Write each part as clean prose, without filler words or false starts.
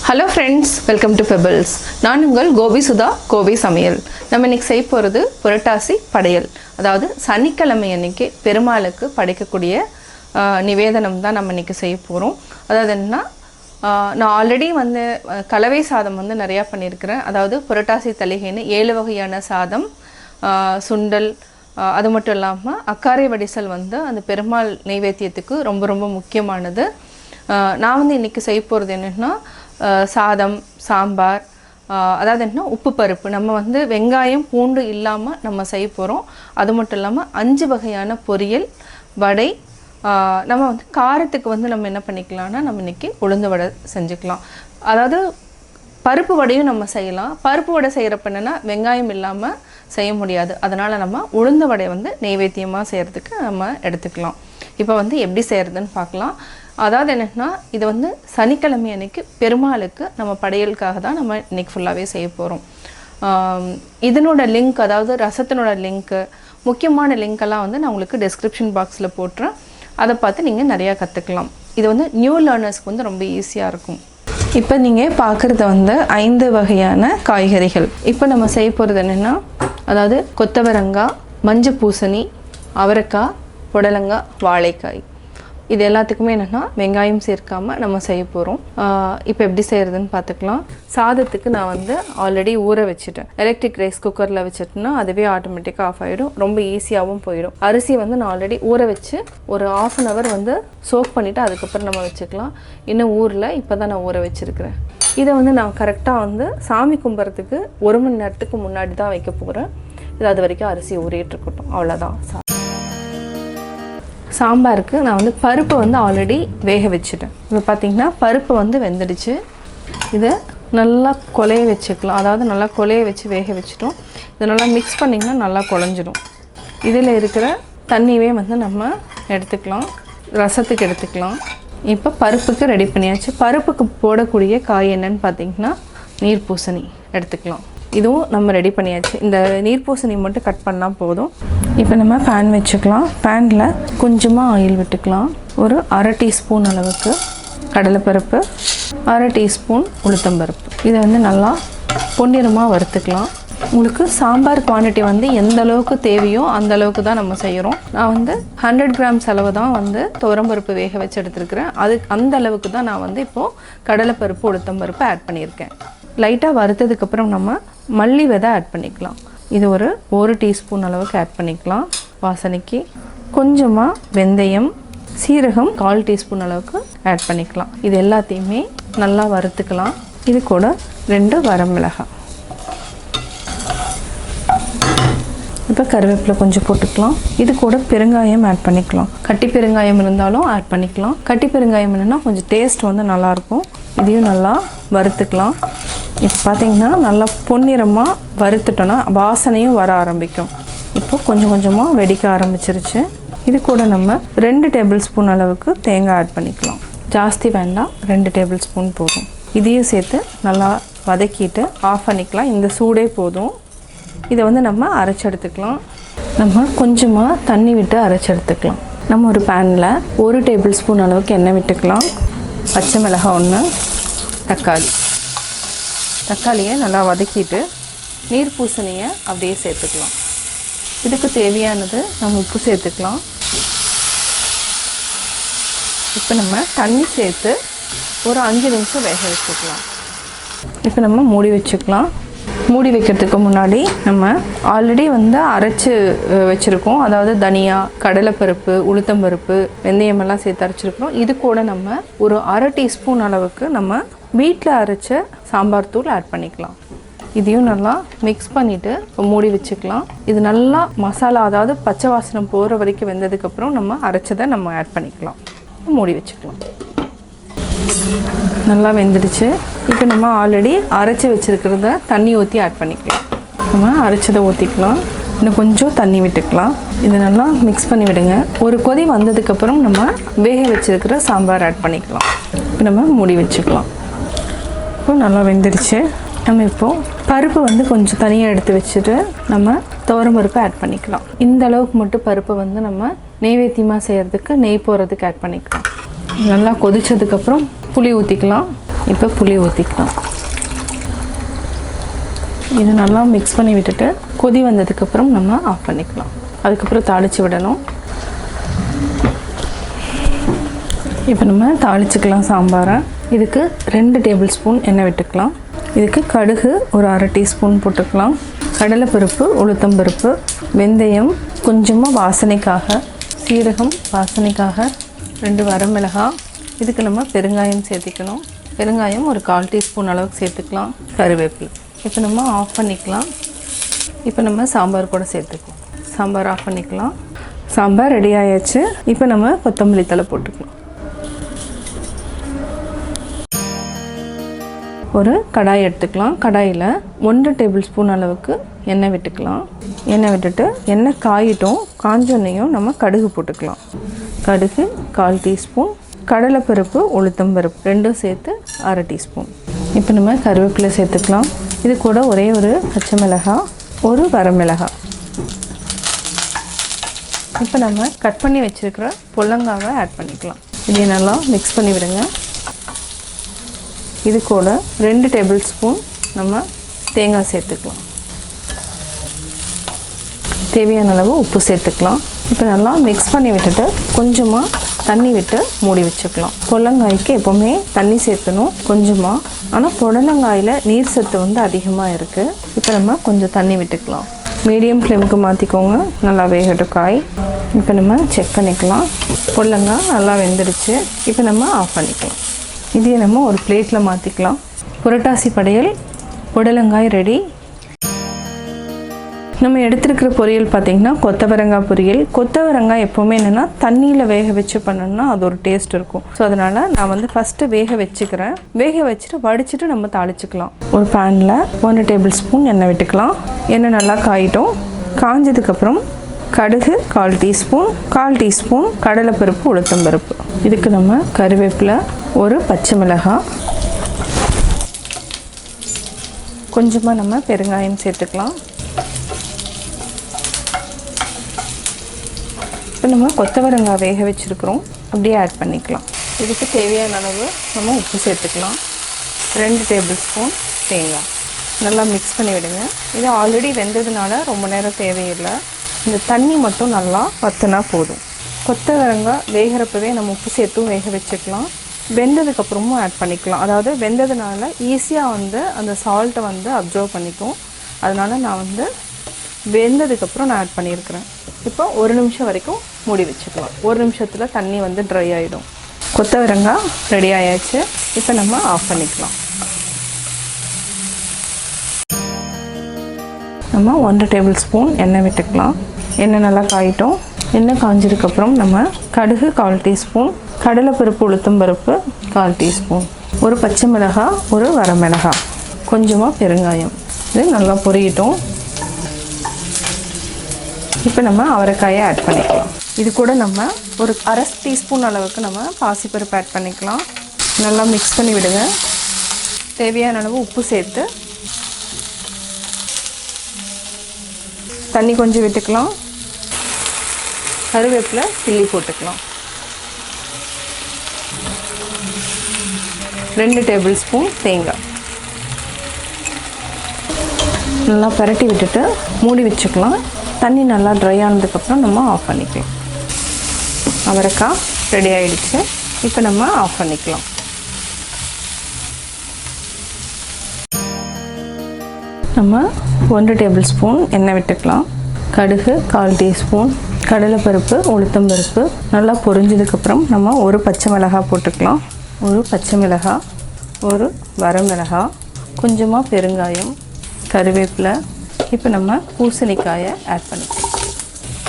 Hello friends, welcome to Pebbles. நான் உங்கள் கோபி சுதா கோபி சமையல். நம்ம இன்னைக்கு செய்ய போகிறது புரட்டாசி படையல். அதாவது சனிக்கிழமை அன்னைக்கு பெருமாளுக்கு படைக்கக்கூடிய நிவேதனம் தான் நம்ம இன்னைக்கு செய்ய போகிறோம். அதாவது என்னன்னா நான் ஆல்ரெடி வந்து கலவை சாதம் வந்து நிறையா பண்ணியிருக்கிறேன். அதாவது புரட்டாசி தளிகைன்னு 7 வகையான சாதம், சுண்டல், அது மட்டும் இல்லாமல் அக்காரை வடிசல் வந்து அந்த பெருமாள் நைவேத்தியத்துக்கு ரொம்ப ரொம்ப முக்கியமானது. நான் வந்து இன்றைக்கி செய்ய போகிறது என்னென்னா சாதம், சாம்பார், அதாவது என்ன உப்பு பருப்பு. நம்ம வந்து வெங்காயம் பூண்டு இல்லாமல் நம்ம செய்ய போகிறோம். அது மட்டும் இல்லாமல் 5 வகையான பொரியல், வடை. நம்ம வந்து காரத்துக்கு வந்து நம்ம என்ன பண்ணிக்கலாம்னா நம்ம இன்றைக்கி உளுந்து வடை செஞ்சுக்கலாம். அதாவது பருப்பு வடையும் நம்ம செய்யலாம். பருப்பு வடை செய்கிறப்ப என்னென்னா வெங்காயம் இல்லாமல் செய்ய முடியாது. அதனால் நம்ம உளுந்து வடை வந்து நைவேத்தியமாக செய்கிறதுக்கு நம்ம எடுத்துக்கலாம். இப்போ வந்து எப்படி செய்கிறதுன்னு பார்க்கலாம். அதாவது என்னென்னா இது வந்து சனிக்கிழமை அன்னைக்கு பெருமாளுக்கு நம்ம படையலுக்காக தான் நம்ம இன்றைக்கி ஃபுல்லாகவே செய்ய போகிறோம். இதனோட லிங்க், அதாவது ரசத்தினோட லிங்க்கு, முக்கியமான லிங்க்கெல்லாம் வந்து நான் உங்களுக்கு டிஸ்கிரிப்ஷன் பாக்ஸில் போட்டுறேன். அதை பார்த்து நீங்கள் நிறையா கற்றுக்கலாம். இது வந்து நியூ லேர்னர்ஸ்க்கு வந்து ரொம்ப ஈஸியாக இருக்கும். இப்போ நீங்கள் பார்க்குறது வந்து 5 வகையான காய்கறிகள். இப்போ நம்ம செய்ய போகிறது என்னென்னா, அதாவது கொத்தவரங்காய், மஞ்சள் பூசணி, அவரைக்காய், புடலங்காய், வாழைக்காய். இது எல்லாத்துக்குமே என்னென்னா வெங்காயம் சேர்க்காமல் நம்ம செய்ய போகிறோம். இப்போ எப்படி செய்கிறதுன்னு பார்த்துக்கலாம். சாதத்துக்கு நான் வந்து ஆல்ரெடி ஊற வச்சுட்டேன். எலக்ட்ரிக் ரைஸ் குக்கரில் வச்சுட்டேன்னா அதுவே ஆட்டோமேட்டிக்காக ஆஃப் ஆகிடும். ரொம்ப ஈஸியாகவும் போயிடும். அரிசி வந்து நான் ஆல்ரெடி ஊற வச்சு ஒரு 1/2 hour வந்து சோக் பண்ணிவிட்டு அதுக்கப்புறம் நம்ம வச்சுக்கலாம். இன்னும் ஊரில் இப்போ தான் நான் ஊற வச்சுருக்கிறேன். இதை வந்து நான் கரெக்டாக வந்து சாமி கும்பிட்றதுக்கு 1 மணி நேரத்துக்கு முன்னாடி தான் வைக்க போகிறேன். இது அது வரைக்கும் அரிசி ஊறிட்டுருக்கட்டும், அவ்வளோதான். சாம்பாருக்கு நான் வந்து பருப்பு வந்து ஆல்ரெடி வேக வச்சுட்டேன். இப்போ பார்த்திங்கன்னா பருப்பு வந்து வெந்துடுச்சு. இதை நல்லா கொலைய வச்சுக்கலாம். அதாவது நல்லா கொலைய வச்சு வேக வச்சுட்டோம். இதை நல்லா மிக்ஸ் பண்ணிங்கன்னா நல்லா குழஞ்சிடும். இதில் இருக்கிற தண்ணியே வந்து நம்ம எடுத்துக்கலாம், ரசத்துக்கு எடுத்துக்கலாம். இப்போ பருப்புக்கு ரெடி பண்ணியாச்சு. பருப்புக்கு போடக்கூடிய காய் என்னன்னு பார்த்திங்கன்னா நீர்பூசணி எடுத்துக்கலாம். இதுவும் நம்ம ரெடி பண்ணியாச்சு. இந்த நீர்பூசணி மட்டும் கட் பண்ணால் போதும். இப்போ நம்ம பேன் வச்சுக்கலாம். பேனில் கொஞ்சமாக ஆயில் விட்டுக்கலாம். ஒரு 1/2 டீஸ்பூன் அளவுக்கு கடலைப்பருப்பு, 1/2 டீஸ்பூன் உளுத்தம்பருப்பு. இதை வந்து நல்லா பொன்னிறமாக வறுத்துக்கலாம். உங்களுக்கு சாம்பார் குவான்டிட்டி வந்து எந்த அளவுக்கு தேவையோ அந்த அளவுக்கு தான் நம்ம செய்கிறோம். நான் வந்து 100 கிராம்ஸ் அளவு தான் வந்து துவரம்பருப்பு வேக வச்சு எடுத்துருக்கிறேன். அந்த அளவுக்கு தான் நான் வந்து இப்போது கடலைப்பருப்பு, உளுத்தம்பருப்பு ஆட் பண்ணியிருக்கேன். லைட்டாக வறுத்ததுக்கப்புறம் நம்ம மல்லி விதை ஆட் பண்ணிக்கலாம். இது ஒரு 1 டீஸ்பூன் அளவுக்கு ஆட் பண்ணிக்கலாம். வாசனைக்கு கொஞ்சமாக வெந்தயம், சீரகம் 1/4 டீஸ்பூன் அளவுக்கு ஆட் பண்ணிக்கலாம். இது எல்லாத்தையுமே நல்லா வறுத்துக்கலாம். இது கூட 2 வரமிளகாய். இப்போ கருவேப்பிலை கொஞ்சம் போட்டுக்கலாம். இது கூட பெருங்காயம் ஆட் பண்ணிக்கலாம். கட்டி பெருங்காயம் இருந்தாலும் ஆட் பண்ணிக்கலாம். கட்டி பெருங்காயம் என்னென்னா கொஞ்சம் டேஸ்ட் வந்து நல்லாயிருக்கும். இதையும் நல்லா வறுத்துக்கலாம். இப்போ பார்த்திங்கன்னா நல்லா பொன்னிறமாக வறுத்துட்டோன்னா வாசனையும் வர ஆரம்பிக்கும். இப்போ கொஞ்சம் கொஞ்சமாக வெடிக்க ஆரம்பிச்சிருச்சு. இது கூட நம்ம 2 டேபிள் ஸ்பூன் அளவுக்கு தேங்காய் ஆட் பண்ணிக்கலாம். ஜாஸ்தி வேண்டாம், 2 டேபிள் ஸ்பூன் போதும். இதையும் சேர்த்து நல்லா வதக்கிட்டு ஆஃப் பண்ணிக்கலாம். இந்த சூடே போதும். இதை வந்து நம்ம அரைச்சி எடுத்துக்கலாம். நம்ம கொஞ்சமாக தண்ணி விட்டு அரைச்சி எடுத்துக்கலாம். நம்ம ஒரு பேனில் 1 டேபிள் ஸ்பூன் அளவுக்கு எண்ணெய் விட்டுக்கலாம். பச்சை மிளகாய் 1, தக்காளியை நல்லா வதக்கிட்டு நீர்பூசணியை அப்படியே சேர்த்துக்கலாம். இதுக்கு தேவையானது நம்ம உப்பு சேர்த்துக்கலாம். இப்போ நம்ம தண்ணி சேர்த்து ஒரு 5 நிமிஷம் வேக வச்சுக்கலாம். இப்போ நம்ம மூடி வச்சுக்கலாம். மூடி வைக்கிறதுக்கு முன்னாடி நம்ம ஆல்ரெடி வந்து அரைச்சி வச்சுருக்கோம். அதாவது தனியா, கடலைப்பருப்பு, உளுத்தம்பருப்பு, வெந்தயமெல்லாம் சேர்த்து அரைச்சிருக்கிறோம். இது கூட நம்ம ஒரு 1/2 டீஸ்பூன் அளவுக்கு நம்ம வீட்டில் அரைச்ச சாம்பார் தூள் ஆட் பண்ணிக்கலாம். இதையும் நல்லா மிக்ஸ் பண்ணிவிட்டு மூடி வச்சுக்கலாம். இது நல்லா மசாலா, அதாவது பச்சை வாசனம் போகிற வரைக்கும் வெந்ததுக்கப்புறம் நம்ம அரைச்சதை நம்ம ஆட் பண்ணிக்கலாம். மூடி வச்சுக்கலாம். நல்லா வெந்துடுச்சு. இப்போ நம்ம ஆல்ரெடி அரைச்சி வச்சுருக்கிறத தண்ணி ஊற்றி ஆட் பண்ணிக்கலாம். நம்ம அரைச்சதை ஊற்றிக்கலாம். இன்னும் கொஞ்சம் தண்ணி விட்டுக்கலாம். இதை நல்லா மிக்ஸ் பண்ணி விடுங்க. ஒரு கொதி வந்ததுக்கப்புறம் நம்ம வேக வச்சுருக்கிற சாம்பார் ஆட் பண்ணிக்கலாம். இப்போ நம்ம மூடி வச்சுக்கலாம். இப்போ நல்லா வெந்துடுச்சு. நம்ம இப்போது பருப்பு வந்து கொஞ்சம் தனியாக எடுத்து வச்சுட்டு நம்ம துவரம்பருப்பு ஆட் பண்ணிக்கலாம். இந்த அளவுக்கு மட்டும் பருப்பை வந்து நம்ம நெய்வேத்தியமாக செய்கிறதுக்கு நெய் போடுறதுக்கு ஆட் பண்ணிக்கலாம். நல்லா கொதிச்சதுக்கப்புறம் புளி ஊற்றிக்கலாம். இப்போ புளி ஊற்றிக்கலாம். இது நல்லா மிக்ஸ் பண்ணி விட்டுட்டு கொதி வந்ததுக்கப்புறம் நம்ம ஆஃப் பண்ணிக்கலாம். அதுக்கப்புறம் தாளித்து விடணும். இப்போ நம்ம தாளிச்சுக்கலாம் சாம்பாரை. இதுக்கு 2 டேபிள் ஸ்பூன் எண்ணெய் விட்டுக்கலாம். இதுக்கு கடுகு ஒரு 1/2 டீஸ்பூன் போட்டுக்கலாம். கடலைப்பருப்பு, உளுத்தம்பருப்பு, வெந்தயம், கொஞ்சமாக வாசனைக்காக, சீரகம் வாசனைக்காக, 2 வரமிளகாய். இதுக்கு நம்ம பெருங்காயம் சேர்த்திக்கணும். பெருங்காயம் ஒரு 1/4 டீஸ்பூன் அளவுக்கு சேர்த்துக்கலாம். கருவேப்பிலை. இப்போ நம்ம ஆஃப் பண்ணிக்கலாம். இப்போ நம்ம சாம்பார் கூட சேர்த்துக்கலாம். சாம்பார் ஆஃப் பண்ணிக்கலாம். சாம்பார் ரெடி ஆயாச்சு. இப்போ நம்ம கொத்தமல்லி தழை போட்டுக்கலாம். ஒரு கடாய் எடுத்துக்கலாம். கடாயில் 1 டேபிள் ஸ்பூன் அளவுக்கு எண்ணெய் விட்டுக்கலாம். எண்ணெய் விட்டுட்டு எண்ணெய் காயிட்டும். காஞ்சோன்னையும் நம்ம கடுகு போட்டுக்கலாம். கடுகு 1/4 டீஸ்பூன், கடலைப்பருப்பு, உளுத்தம்பருப்பு 2 சேர்த்து 1/2 டீஸ்பூன். இப்போ நம்ம கருவேப்பிலை சேர்த்துக்கலாம். இது கூட ஒரே ஒரு பச்சை மிளகாய், ஒரு வரமிளகாய். இப்போ நம்ம கட் பண்ணி வச்சுருக்கிற பொல்லங்காவை ஆட் பண்ணிக்கலாம். இதை நல்லா மிக்ஸ் பண்ணி விடுங்க. இது கூட 2 டேபிள் ஸ்பூன் நம்ம தேங்காய் சேர்த்துக்கலாம். தேவையான அளவு உப்பு சேர்த்துக்கலாம். இப்போ நல்லா மிக்ஸ் பண்ணி விட்டுட்டு கொஞ்சமாக தண்ணி விட்டு மூடி வச்சுக்கலாம். பொல்லங்காய்க்கு எப்போவுமே தண்ணி சேர்த்தணும் கொஞ்சமாக. ஆனால் புடலங்காயில் நீர் சத்து அதிகமாக இருக்குது. இப்போ நம்ம கொஞ்சம் தண்ணி விட்டுக்கலாம். மீடியம் ஃப்ளேமுக்கு மாற்றிக்கோங்க. நல்லா வேகட்டும் காய். இப்போ நம்ம செக் பண்ணிக்கலாம். பொல்லங்காய் நல்லா வெந்துடுச்சு. இப்போ நம்ம ஆஃப் பண்ணிக்கலாம். இதையே நம்ம ஒரு பிளேட்டில் மாற்றிக்கலாம். புரட்டாசி படையல் புடலங்காய் ரெடி. நம்ம எடுத்துருக்கிற பொரியல் பார்த்திங்கன்னா கொத்தவரங்காய் பொரியல். கொத்தவரங்காய் எப்போவுமே என்னென்னா தண்ணியில் வேக வச்சு பண்ணணும்னா அது ஒரு டேஸ்ட் இருக்கும். ஸோ அதனால் நான் ஃபஸ்ட்டு வேக வச்சுக்கிறேன். வேக வச்சுட்டு வடிச்சிட்டு நம்ம தாளிச்சுக்கலாம். ஒரு பேனில் 1 டேபிள் ஸ்பூன் எண்ணெய் விட்டுக்கலாம். எண்ணெய் நல்லா காயிட்டும். காஞ்சதுக்கப்புறம் கடுகு 1/4 டீஸ்பூன், 1/4 டீஸ்பூன் கடலைப்பருப்பு, உளுத்தம்பருப்பு. இதுக்கு நம்ம கருவேப்பிலை, ஒரு பச்சை மிளகாய், கொஞ்சமாக நம்ம பெருங்காயம் சேர்த்துக்கலாம். இப்போ நம்ம கொத்தவரங்காய் வேக வச்சுருக்கிறோம், அப்படியே ஆட் பண்ணிக்கலாம். இதுக்கு தேவையான அளவு நம்ம உப்பு சேர்த்துக்கலாம். 2 டேபிள் ஸ்பூன் தேங்காய். நல்லா மிக்ஸ் பண்ணி விடுங்க. இது ஆல்ரெடி வெந்ததுனால ரொம்ப நேரம் தேவையில்லை. இந்த தண்ணி மட்டும் நல்லா வற்றினா போதும். கொத்தவரங்காய் வேகிறப்பவே நம்ம உப்பு சேர்த்தும் வேக வச்சுக்கலாம். வெந்ததுக்கப்புறமும் ஆட் பண்ணிக்கலாம். அதாவது வெந்ததுனால ஈஸியாக அந்த சால்ட்டை அப்சர்வ் பண்ணிக்கும். அதனால் நான் வெந்ததுக்கப்புறம் நான் ஆட் பண்ணியிருக்கிறேன். இப்போ 1 நிமிஷம் வரைக்கும் மூடி வச்சுக்கலாம். 1 நிமிஷத்தில் தண்ணி ட்ரை ஆகிடும். கொத்தவரங்காய் ரெடி ஆயாச்சு. இப்போ நம்ம ஆஃப் பண்ணிக்கலாம். நம்ம 1 டேபிள் ஸ்பூன் எண்ணெய் விட்டுக்கலாம். எண்ணெய் நல்லா காயிட்டோம். எண்ணெய் காஞ்சதுக்கப்புறம் நம்ம கடுகு 1/4 டீஸ்பூன், கடலைப்பருப்பு, உளுத்தம்பருப்பு 1/4 டீஸ்பூன், ஒரு பச்சை மிளகாய், ஒரு வரமிளகாய், கொஞ்சமாக பெருங்காயம். இது நல்லா பொரியட்டும். இப்போ நம்ம அவரைக்காயை ஆட் பண்ணிக்கலாம். இது கூட நம்ம ஒரு 1/2 டீஸ்பூன் அளவுக்கு நம்ம பாசிப்பருப்பு ஆட் பண்ணிக்கலாம். நல்லா மிக்ஸ் பண்ணி விடுங்க. தேவையான அளவு உப்பு சேர்த்து தண்ணி கொஞ்சம் விட்டுக்கலாம். கருவேப்பிலை கிள்ளி போட்டுக்கலாம். 2 டேபிள் ஸ்பூன் தேங்காய். நல்லா பரட்டி விட்டுட்டு மூடி வச்சுக்கலாம். தண்ணி நல்லா ட்ரை ஆனதுக்கப்புறம் நம்ம ஆஃப் பண்ணிக்கலாம். அவரைக்காய் ரெடி ஆகிடுச்சு. இப்போ நம்ம ஆஃப் பண்ணிக்கலாம். நம்ம 1 டேபிள் ஸ்பூன் எண்ணெய் விட்டுக்கலாம். கடுகு 1/4 டீஸ்பூன், கடலைப்பருப்பு, உளுத்தம்பருப்பு நல்லா பொரிஞ்சதுக்கப்புறம் நம்ம ஒரு பச்சை மிளகாய் போட்டுக்கலாம். ஒரு பச்சை மிளகாய், ஒரு வரமிளகாய், கொஞ்சமாக பெருங்காயம், கருவேப்பிலை. இப்போ நம்ம பூசணிக்காயை ஆட் பண்ணிக்கலாம்.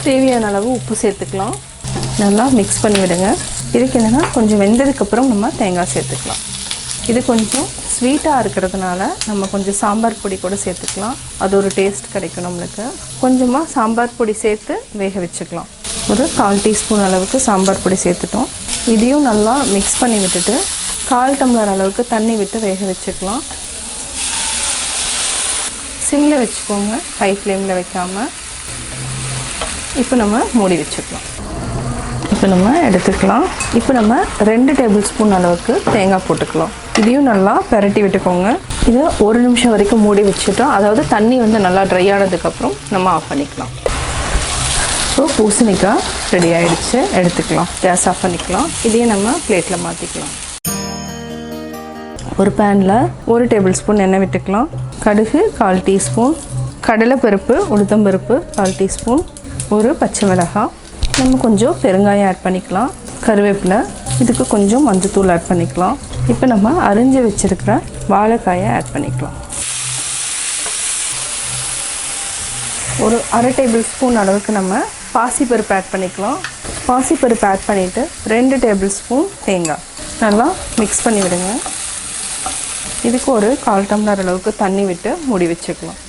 தேவையான அளவு உப்பு சேர்த்துக்கலாம். நல்லா மிக்ஸ் பண்ணி விடுங்க. இதுக்கு என்னென்னா கொஞ்சம் வெந்ததுக்கப்புறம் நம்ம தேங்காய் சேர்த்துக்கலாம். இது கொஞ்சம் ஸ்வீட்டாக இருக்கிறதுனால நம்ம கொஞ்சம் சாம்பார் பொடி கூட சேர்த்துக்கலாம். அது ஒரு டேஸ்ட் கிடைக்கும் நம்மளுக்கு. கொஞ்சமாக சாம்பார் பொடி சேர்த்து வேக வச்சுக்கலாம். ஒரு 1/4 டீஸ்பூன் அளவுக்கு சாம்பார் பொடி சேர்த்துட்டோம். இதையும் நல்லா மிக்ஸ் பண்ணி விட்டுட்டு 1/4 டம்ளர் அளவுக்கு தண்ணி விட்டு வேக வச்சுக்கலாம். சிம்மில் வச்சுக்கோங்க, ஹை ஃப்ளேமில் வைக்காமல். இப்போ நம்ம மூடி வச்சுக்கலாம். இப்போ நம்ம எடுத்துக்கலாம். இப்போ நம்ம 2 டேபிள் ஸ்பூன் அளவுக்கு தேங்காய் போட்டுக்கலாம். இதையும் நல்லா பெரட்டி விட்டுக்கோங்க. இதை 1 நிமிஷம் வரைக்கும் மூடி வச்சுட்டோம். அதாவது தண்ணி வந்து நல்லா ட்ரை ஆனதுக்கப்புறம் நம்ம ஆஃப் பண்ணிக்கலாம். ஸோ பூசணிக்காய் ரெடி ஆகிடுச்சு, எடுத்துக்கலாம். கேஸ் ஆஃப் பண்ணிக்கலாம். இதையும் நம்ம பிளேட்டில் மாற்றிக்கலாம். ஒரு பேனில் 1 டேபிள் ஸ்பூன் எண்ணெய் விட்டுக்கலாம். கடுகு 1/4 டீஸ்பூன், கடலைப்பருப்பு உளுத்தம்பருப்பு 1/4 டீஸ்பூன், ஒரு பச்சை மிளகாய், நம்ம கொஞ்சம் பெருங்காயம் ஆட் பண்ணிக்கலாம். கருவேப்பிலை, இதுக்கு கொஞ்சம் மஞ்சத்தூள் ஆட் பண்ணிக்கலாம். இப்போ நம்ம அரிஞ்சு வச்சுருக்கிற வாழைக்காயை ஆட் பண்ணிக்கலாம். ஒரு 1/2 டேபிள் ஸ்பூன் அளவுக்கு நம்ம பாசிப்பருப்பு ஆட் பண்ணிக்கலாம். பாசிப்பருப்பு ஆட் பண்ணிவிட்டு 2 டேபிள் ஸ்பூன் தேங்காய் நல்லா மிக்ஸ் பண்ணி விடுங்க. இதுக்கு ஒரு 1/4 டம்ளர் அளவுக்கு தண்ணி விட்டு மூடி வச்சுக்கலாம்.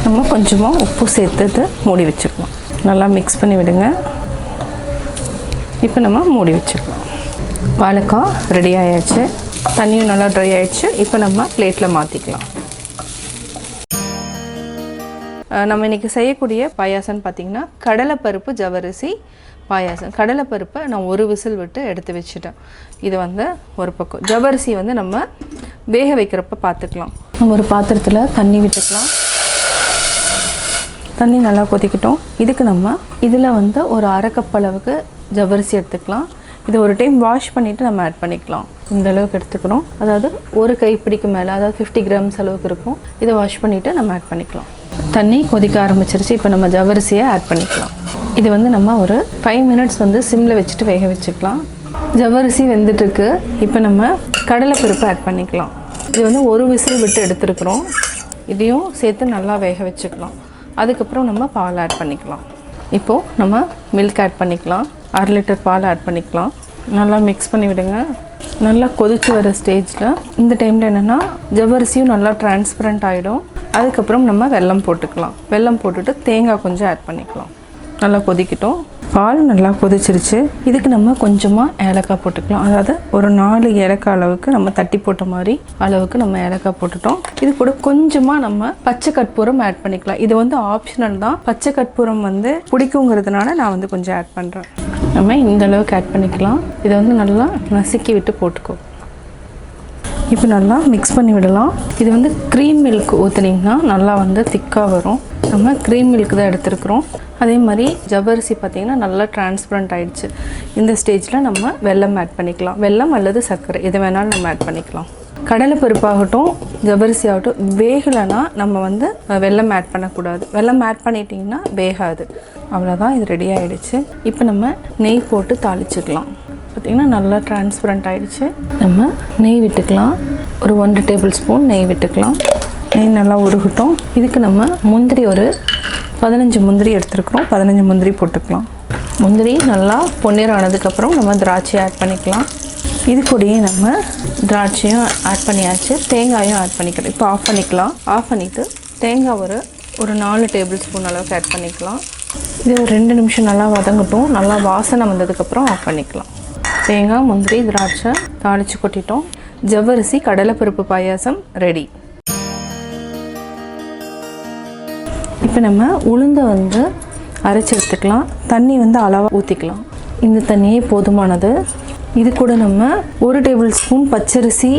நம்ம கொஞ்சமாக உப்பு சேர்த்துட்டு மூடி வச்சுக்கலாம். நல்லா மிக்ஸ் பண்ணி விடுங்க. இப்போ நம்ம மூடி வச்சுக்கலாம். வாழைக்காய் ரெடி ஆயாச்சு, தண்ணியும் நல்லா ட்ரை ஆயிடுச்சு. இப்போ நம்ம பிளேட்டில் மாற்றிக்கலாம். நம்ம இன்றைக்கி செய்யக்கூடிய பாயாசம்னு பார்த்திங்கன்னா கடலைப்பருப்பு ஜவ்வரிசி பாயாசம். கடலைப்பருப்பை நான் 1 விசில் விட்டு எடுத்து வச்சுட்டேன். இது வந்து ஒரு பக்கம். ஜவ்வரிசி வந்து நம்ம வேக வைக்கிறப்ப பார்த்துக்கலாம். நம்ம ஒரு பாத்திரத்தில் தண்ணி விட்டுக்கலாம். தண்ணி நல்லா கொதிக்கட்டும். இதுக்கு நம்ம இதில் வந்து ஒரு 1/2 கப் அளவுக்கு ஜவ்வரிசி எடுத்துக்கலாம். இதை ஒரு டைம் வாஷ் பண்ணிவிட்டு நம்ம ஆட் பண்ணிக்கலாம். இந்த அளவுக்கு எடுத்துக்கணும். அதாவது ஒரு கைப்பிடிக்கு மேலே, அதாவது 50 கிராம்ஸ் அளவுக்கு இருக்கும். இதை வாஷ் பண்ணிவிட்டு நம்ம ஆட் பண்ணிக்கலாம். தண்ணி கொதிக்க ஆரம்பிச்சிருச்சு. இப்போ நம்ம ஜவ்வரிசியை ஆட் பண்ணிக்கலாம். இது வந்து நம்ம ஒரு 5 மினிட்ஸ் வந்து சிம்மில் வச்சுட்டு வேக வச்சுக்கலாம். ஜவ்வரிசி வெந்துட்டுருக்கு. இப்போ நம்ம கடலைப்பருப்பு ஆட் பண்ணிக்கலாம். இது வந்து 1 விசில் விட்டு எடுத்துருக்குறோம். இதையும் சேர்த்து நல்லா வேக வச்சுக்கலாம். அதுக்கப்புறம் நம்ம பால் ஆட் பண்ணிக்கலாம். இப்போது நம்ம மில்க் ஆட் பண்ணிக்கலாம். 1/2 லிட்டர் பால் ஆட் பண்ணிக்கலாம். நல்லா மிக்ஸ் பண்ணி விடுங்க. நல்லா கொதிச்சு வர ஸ்டேஜில் இந்த டைமில் என்னென்னா ஜவ்வரிசியும் நல்லா டிரான்ஸ்பரண்ட் ஆகிடும். அதுக்கப்புறம் நம்ம வெல்லம் போட்டுக்கலாம். வெல்லம் போட்டுட்டு தேங்காய் கொஞ்சம் ஆட் பண்ணிக்கலாம். நல்லா கொதிக்கட்டும். பால் நல்லா கொதிச்சிருச்சு. இதுக்கு நம்ம கொஞ்சமாக ஏலக்காய் போட்டுக்கலாம். அதாவது ஒரு 4 ஏலக்காய் அளவுக்கு நம்ம தட்டி போட்ட மாதிரி அளவுக்கு நம்ம ஏலக்காய் போட்டுட்டோம். இது கூட கொஞ்சமாக நம்ம பச்சை கற்பூரம் ஆட் பண்ணிக்கலாம். இது வந்து ஆப்ஷனல் தான். பச்சை கற்பூரம் வந்து பிடிக்குங்கிறதுனால நான் வந்து கொஞ்சம் ஆட் பண்ணுறேன். நம்ம இந்த அளவுக்கு ஆட் பண்ணிக்கலாம். இதை வந்து நல்லா நசுக்கி விட்டு போட்டுக்கோ. இப்போ நல்லா மிக்ஸ் பண்ணி விடலாம். இது வந்து க்ரீம் மில்க் ஊற்றுனீங்கன்னா நல்லா வந்து திக்காக வரும். நம்ம க்ரீம் மில்க் தான் எடுத்துருக்குறோம். அதே மாதிரி ஜவ்வரிசி பார்த்திங்கன்னா நல்லா டிரான்ஸ்பரண்ட் ஆகிடுச்சு. இந்த ஸ்டேஜில் நம்ம வெல்லம் ஆட் பண்ணிக்கலாம். வெல்லம் அல்லது சர்க்கரை எது வேணாலும் நம்ம ஆட் பண்ணிக்கலாம். கடலைப்பருப்பாகட்டும் ஜவ்வரிசி ஆகட்டும் வேகலைன்னா நம்ம வந்து வெல்லம் ஆட் பண்ணக்கூடாது. வெல்லம் ஆட் பண்ணிட்டிங்கன்னா வேகாது. அவ்வளோதான், இது ரெடி ஆகிடுச்சு. இப்போ நம்ம நெய் போட்டு தாளிச்சுக்கலாம். பார்த்திங்கன்னா நல்லா டிரான்ஸ்பரண்ட் ஆகிடுச்சு. நம்ம நெய் விட்டுக்கலாம். ஒரு 1 டேபிள் ஸ்பூன் நெய் விட்டுக்கலாம். நெய் நல்லா உருகட்டும். இதுக்கு நம்ம முந்திரி ஒரு 15 முந்திரி எடுத்துருக்குறோம். 15 முந்திரி போட்டுக்கலாம். முந்திரி நல்லா பொன்னிறம் ஆனதுக்கப்புறம் நம்ம திராட்சை ஆட் பண்ணிக்கலாம். இது கூடயே நம்ம திராட்சையும் ஆட் பண்ணியாச்சு, தேங்காயும் ஆட் பண்ணிக்கலாம். இப்போ ஆஃப் பண்ணிக்கலாம். ஆஃப் பண்ணிவிட்டு தேங்காய் ஒரு 4 டேபிள் ஸ்பூன் அளவுக்கு ஆட் பண்ணிக்கலாம். இது ஒரு 2 நிமிஷம் நல்லா வதங்கட்டும். நல்லா வாசனை வந்ததுக்கப்புறம் ஆஃப் பண்ணிக்கலாம். தேங்காய் முந்திரி திராட்சை தாளித்து கொட்டிட்டோம். ஜவ்வரிசி கடலைப்பருப்பு பாயாசம் ரெடி. இப்போ நம்ம உளுந்தை வந்து அரைச்சி எடுத்துக்கலாம். தண்ணி வந்து அளவாக ஊற்றிக்கலாம். இந்த தண்ணியே போதுமானது. இது கூட நம்ம 1 டேபிள் ஸ்பூன் பச்சரிசி,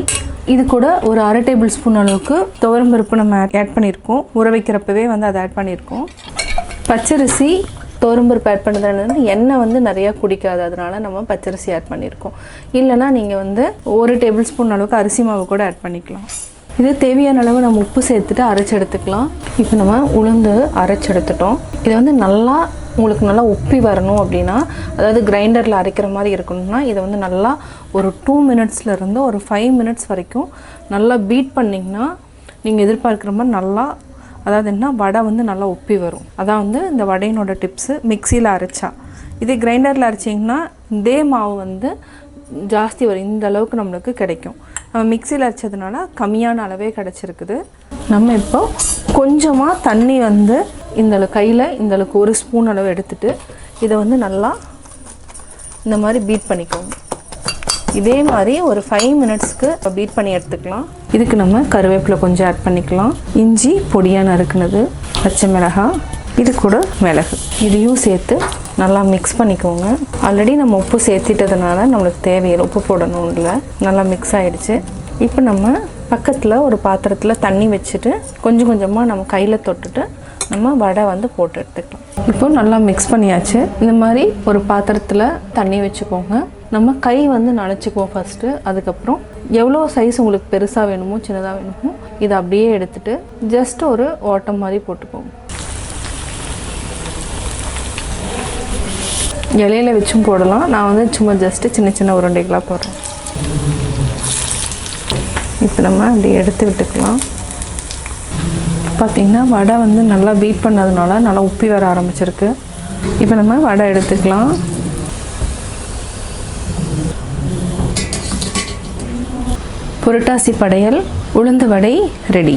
இது கூட ஒரு 1/2 டேபிள் ஸ்பூன் அளவுக்கு துவரம்பருப்பு நம்ம ஆட் பண்ணியிருக்கோம். ஊற வைக்கிறப்பவே வந்து அதை ஆட் பண்ணியிருக்கோம். பச்சரிசி துவரம்பருப்பு ஆட் பண்ணுறதுனால எண்ணெய் வந்து நிறையா குடிக்காது, அதனால நம்ம பச்சரிசி ஆட் பண்ணியிருக்கோம். இல்லைனா நீங்கள் வந்து 1 டேபிள் ஸ்பூன் அளவுக்கு அரிசி மாவு கூட ஆட் பண்ணிக்கலாம். இது தேவையான அளவு நம்ம உப்பு சேர்த்துட்டு அரைச்சி எடுத்துக்கலாம். இப்போ நம்ம உளுந்து அரைச்சி எடுத்துட்டோம். இதை வந்து நல்லா உங்களுக்கு நல்லா உப்பி வரணும் அப்படின்னா, அதாவது கிரைண்டரில் அரைக்கிற மாதிரி இருக்கணும்னா இதை வந்து நல்லா ஒரு 2 மினிட்ஸ்லேருந்து ஒரு 5 மினிட்ஸ் வரைக்கும் நல்லா பீட் பண்ணிங்கன்னா நீங்கள் எதிர்பார்க்குற மாதிரி நல்லா, அதாவது என்ன வடை வந்து நல்லா உப்பி வரும். அதான் வந்து இந்த வடையினோட டிப்ஸு. மிக்சியில் அரைச்சா, இதே கிரைண்டரில் அரைச்சிங்கன்னா இதே மாவு வந்து ஜாஸ்தி வரும். இந்த அளவுக்கு நம்மளுக்கு கிடைக்கும். நம்ம மிக்சியில் அரைச்சதுனால கம்மியான அளவே கிடச்சிருக்குது. நம்ம இப்போ கொஞ்சமாக தண்ணி வந்து கையில் இந்தளவுக்கு 1 ஸ்பூன் அளவு எடுத்துகிட்டு இதை வந்து நல்லா இந்த மாதிரி பீட் பண்ணிக்கோங்க. இதே மாதிரி ஒரு 5 மினிட்ஸ்க்கு பீட் பண்ணி எடுத்துக்கலாம். இதுக்கு நம்ம கருவேப்பிலை கொஞ்சம் ஆட் பண்ணிக்கலாம். இஞ்சி பொடியாக நறுக்குனது, பச்சை மிளகாய், இது கூட மிளகு, இதையும் சேர்த்து நல்லா மிக்ஸ் பண்ணிக்கோங்க. ஆல்ரெடி நம்ம உப்பு சேர்த்திட்டதுனால நம்மளுக்கு தேவையில்லை, உப்பு போடணும் இல்லை. நல்லா மிக்ஸ் ஆகிடுச்சு. இப்போ நம்ம பக்கத்தில் ஒரு பாத்திரத்தில் தண்ணி வச்சுட்டு கொஞ்சம் கொஞ்சமாக நம்ம கையில் தொட்டுட்டு நம்ம வடை வந்து போட்டு எடுத்துக்கலாம். இப்போ நல்லா மிக்ஸ் பண்ணியாச்சு. இந்த மாதிரி ஒரு பாத்திரத்தில் தண்ணி வச்சுக்கோங்க. நம்ம கை வந்து நனைச்சிக்குவோம் ஃபஸ்ட்டு. அதுக்கப்புறம் எவ்வளோ சைஸ் உங்களுக்கு பெருசாக வேணுமோ சின்னதாக வேணுமோ இதை அப்படியே எடுத்துகிட்டு ஜஸ்ட் ஒரு ஓட்டம் மாதிரி போட்டுக்கோங்க. இலையில வச்சும் போடலாம். நான் வந்து சும்மா ஜஸ்ட்டு சின்ன சின்ன உருண்டைகளாக போடுறேன். இப்போ நம்ம அப்படி எடுத்து விட்டுக்கலாம். பார்த்திங்கன்னா வடை வந்து நல்லா பீட் பண்ணதுனால நல்லா உப்பி வர ஆரம்பிச்சிருக்கு. இப்போ நம்ம வடை எடுத்துக்கலாம். புரட்டாசி படையல் உளுந்து வடை ரெடி.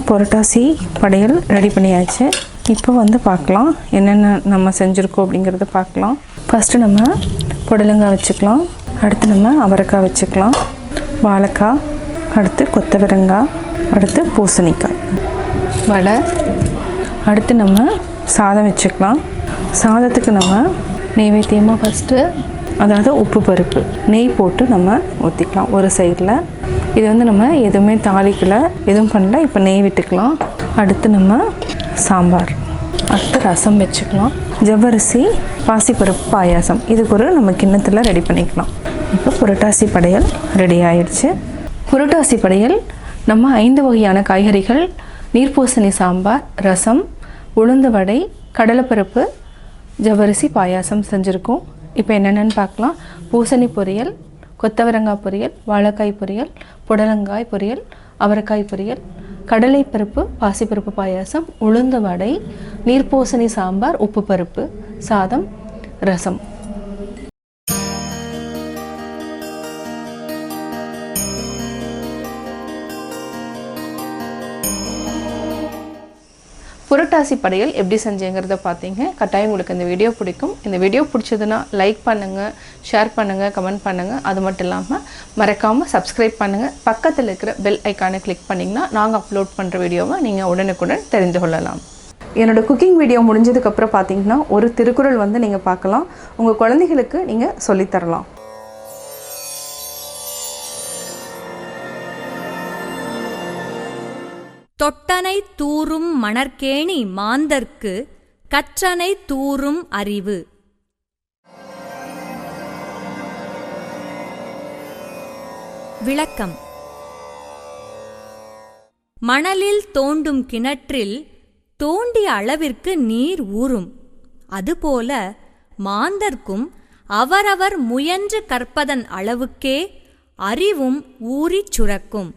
புரட்டாசி படையல் ரெடி பண்ணியாச்சு. இப்போ வந்து பார்க்கலாம் என்னென்ன நம்ம செஞ்சுருக்கோம் அப்படிங்கிறத பார்க்கலாம். ஃபஸ்ட்டு நம்ம புடலங்காய் வச்சுக்கலாம். அடுத்து நம்ம அவரைக்காய் வச்சுக்கலாம், வாழைக்காய், அடுத்து கொத்தவரங்காய், அடுத்து பூசணிக்காய், வடை. அடுத்து நம்ம சாதம் வச்சுக்கலாம். சாதத்துக்கு நம்ம நெய்வேத்தியமாக ஃபஸ்ட்டு அதாவது உப்பு பருப்பு நெய் போட்டு நம்ம ஊற்றிக்கலாம் ஒரு சைடில். இது வந்து நம்ம எதுவுமே தாளிக்கலை, எதுவும் பண்ணல. இப்போ நெய் விட்டுக்கலாம். அடுத்து நம்ம சாம்பார், அடுத்து ரசம் வச்சுக்கலாம். ஜவ்வரிசி பாசிப்பருப்பு பாயாசம் இதுக்கு ஒரு நம்ம கிண்ணத்தில் ரெடி பண்ணிக்கலாம். இப்போ புரட்டாசி படையல் ரெடி ஆயிடுச்சு. புரட்டாசி படையல் நம்ம 5 வகையான காய்கறிகள், நீர்ப்பூசணி சாம்பார், ரசம், உளுந்து வடை, கடலைப்பருப்பு, ஜவ்வரிசி பாயாசம் செஞ்சுருக்கோம். இப்போ என்னென்னு பார்க்கலாம். பூசணி பொரியல், கொத்தவரங்காய் பொரியல், வாழைக்காய் பொரியல், புடலங்காய் பொரியல், அவரைக்காய் பொரியல், கடலைப்பருப்பு பாசிப்பருப்பு பாயாசம், உளுந்து வடை, நீர்ப்பூசணி சாம்பார், உப்பு பருப்பு சாதம், ரசம். புரட்டாசி படையல் எப்படி செஞ்சேங்கிறத பார்த்தீங்க. கட்டாயம் உங்களுக்கு இந்த வீடியோ பிடிக்கும். இந்த வீடியோ பிடிச்சதுன்னா லைக் பண்ணுங்கள், ஷேர் பண்ணுங்கள், கமெண்ட் பண்ணுங்கள். அது மட்டும் இல்லாமல் மறக்காமல் சப்ஸ்கிரைப் பண்ணுங்கள். பக்கத்தில் இருக்கிற பெல் ஐக்கானை கிளிக் பண்ணிங்கன்னா நாங்கள் அப்லோட் பண்ணுற வீடியோவை நீங்கள் உடனுக்குடன் தெரிந்து கொள்ளலாம். என்னோடய குக்கிங் வீடியோ முடிஞ்சதுக்கப்புறம் பார்த்தீங்கன்னா ஒரு திருக்குறள் வந்து நீங்கள் பார்க்கலாம். உங்கள் குழந்தைகளுக்கு நீங்கள் சொல்லித்தரலாம். தொட்டனை தூறும் மணற்கேணி மாந்தர்க்கு கற்றனை தூறும் அறிவு. விளக்கம்: மணலில் தோண்டும் கிணற்றில் தோண்டிய அளவிற்கு நீர் ஊறும். அதுபோல மாந்தர்க்கும் அவரவர் முயன்று கற்பதன் அளவுக்கே அறிவும் ஊறிச் சுரக்கும்.